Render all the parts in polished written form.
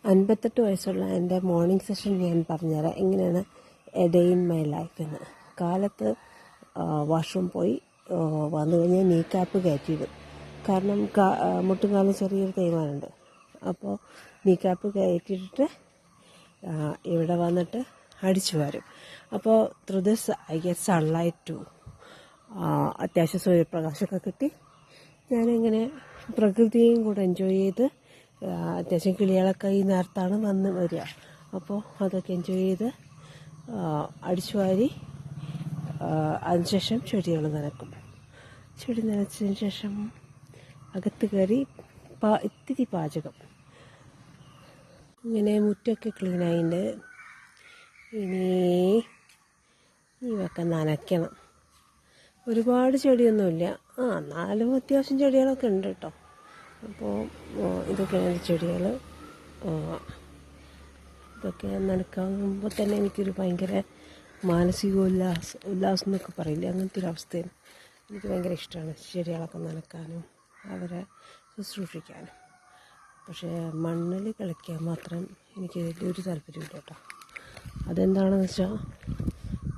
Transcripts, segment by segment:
58 വയസ്സുള്ള എൻ്റെ morning session ഞാൻ പറഞ്ഞുതരാം എങ്ങനെയാണ് A day in my life എന്ന്. കാലത്ത് വാഷ്റൂം പോയി വന്നു കഴിഞ്ഞാൽ നീ ക്യാപ്പ് കയറ്റിയിടും. കാരണം മുട്ടുകാലിന് ചെറിയൊരു തേയ്മാനമുണ്ട്. അപ്പോൾ നീ ക്യാപ്പ് കയറ്റിയിട്ട് ഇവിടെ വന്നിട്ട് അടിച്ചു വരും. അപ്പോൾ through this I get sunlight too. അത്യാവശ്യം സൂര്യപ്രകാശമൊക്കെ കിട്ടി ഞാനിങ്ങനെ പ്രകൃതിയെയും കൂടെ എൻജോയ് ചെയ്ത് അത്യാവശ്യം കിളികളൊക്കെ ഈ നേരത്താണ് വന്ന് വരിക. അപ്പോൾ അതൊക്കെ എൻജോയ് ചെയ്ത് അടിച്ചു വാരി അതിനുശേഷം ചെടികൾ നനക്കും. ചെടി നനച്ചതിന് ശേഷം അകത്ത് കയറി ഇത്തിരി പാചകം. ഇങ്ങനെ മുറ്റമൊക്കെ ക്ലീനായിട്ടുണ്ട്. ഇനി ഇവയൊക്കെ നനയ്ക്കണം. ഒരുപാട് ചെടിയൊന്നുമില്ല, എന്നാലും അത്യാവശ്യം ചെടികളൊക്കെ ഉണ്ട് കേട്ടോ. അപ്പോൾ ഇതൊക്കെയാണ് ചെടികൾ. ഇതൊക്കെ നനക്കാകുമ്പോൾ തന്നെ എനിക്കൊരു ഭയങ്കര മാനസിക ഉല്ലാസം എന്നൊക്കെ പറയില്ല, അങ്ങനത്തെ ഒരു അവസ്ഥയാണ്. എനിക്ക് ഭയങ്കര ഇഷ്ടമാണ് ചെടികളൊക്കെ നനക്കാനും അവരെ ശുശ്രൂഷിക്കാനും. പക്ഷേ മണ്ണിൽ കളിക്കാൻ മാത്രം എനിക്ക് വലിയൊരു താല്പര്യമില്ല കേട്ടോ. അതെന്താണെന്ന് വെച്ചാൽ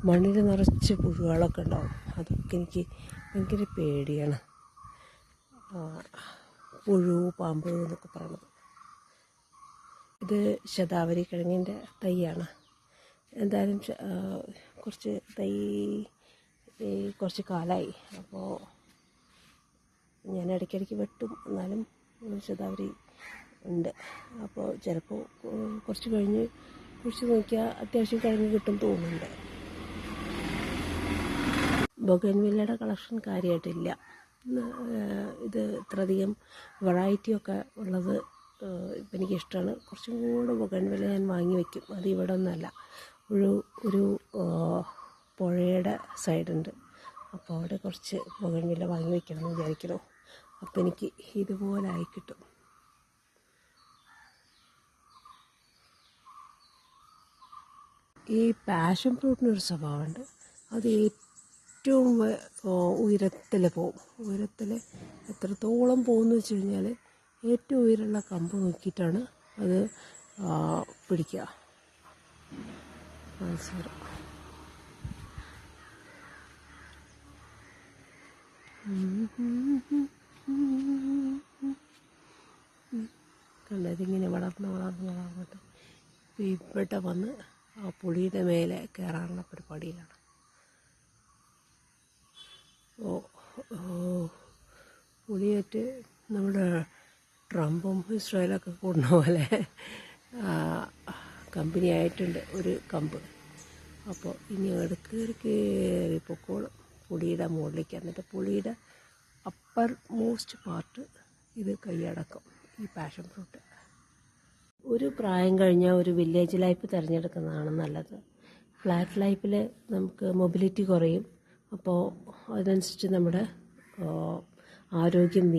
മണ്ണിൽ നിറച്ച് പുഴുകളൊക്കെ ഉണ്ടാവും. അതൊക്കെ എനിക്ക് ഭയങ്കര പേടിയാണ്. പുഴു, പാമ്പ് എന്നൊക്കെ പറയുന്നത്. ഇത് ശതാവരി കിഴങ്ങിൻ്റെ തൈയാണ്. എന്തായാലും കുറച്ച് തൈ കുറച്ച് കാലമായി. അപ്പോൾ ഞാൻ ഇടയ്ക്കിടയ്ക്ക് വെട്ടും, എന്നാലും ശതാവരി ഉണ്ട്. അപ്പോൾ ചിലപ്പോൾ കുറച്ച് കഴിഞ്ഞ് കുഴിച്ച് നോക്കിയാൽ അത്യാവശ്യം കിഴങ്ങ് കിട്ടും തോന്നുന്നുണ്ട്. ബൊഗൻവില്ലയുടെ കളക്ഷൻ കാര്യമായിട്ടില്ല. ഇത് ഇത്രയധികം വെറൈറ്റിയൊക്കെ ഉള്ളത് ഇപ്പം എനിക്കിഷ്ടമാണ്. കുറച്ചും കൂടെ ബൊഗൻവില്ല ഞാൻ വാങ്ങി വയ്ക്കും. അത് ഇവിടെ ഒന്നുമല്ല, ഒരു പുഴയുടെ സൈഡുണ്ട്. അപ്പോൾ അവിടെ കുറച്ച് ബൊഗൻവില്ല വാങ്ങി വയ്ക്കണം എന്ന് വിചാരിക്കണോ. അപ്പോൾ എനിക്ക് ഇതുപോലെ ആയി കിട്ടും. ഈ പാഷൻ ഫ്രൂട്ടിനൊരു സ്വഭാവമുണ്ട്. അത് ഏറ്റവും ഉയരത്തിൽ പോവും. ഉയരത്തിൽ എത്രത്തോളം പോകുമെന്ന് വെച്ച് കഴിഞ്ഞാൽ ഏറ്റവും ഉയരമുള്ള കമ്പ് നോക്കിയിട്ടാണ് അത് പിടിക്കുക. മനസ്സിലാവും. കണ്ടതിങ്ങനെ വളർന്നിട്ട് ഇവിടെ വന്ന് ആ പുളിയുടെ മേലെ കയറാനുള്ള പരിപാടിയിലാണ്. പുളിയേറ്റ് നമ്മുടെ ട്രംപും ഇസ്രായേലൊക്കെ കൂടുന്ന പോലെ കമ്പനി ആയിട്ടുണ്ട് ഒരു കമ്പ്. അപ്പോൾ ഇനി കയറി പൊക്കോളും പുളിയുടെ മുകളിലേക്ക്. എന്നിട്ട് പുളിയുടെ അപ്പർ മോസ്റ്റ് പാർട്ട് ഇത് കൈയടക്കും, ഈ പാഷൻ ഫ്രൂട്ട്. ഒരു പ്രായം കഴിഞ്ഞാൽ ഒരു വില്ലേജ് ലൈഫ് തിരഞ്ഞെടുക്കുന്നതാണ് നല്ലത്. ഫ്ലാറ്റ് ലൈഫിൽ നമുക്ക് മൊബിലിറ്റി കുറയും. അപ്പോൾ അതനുസരിച്ച് നമ്മുടെ ആരോഗ്യം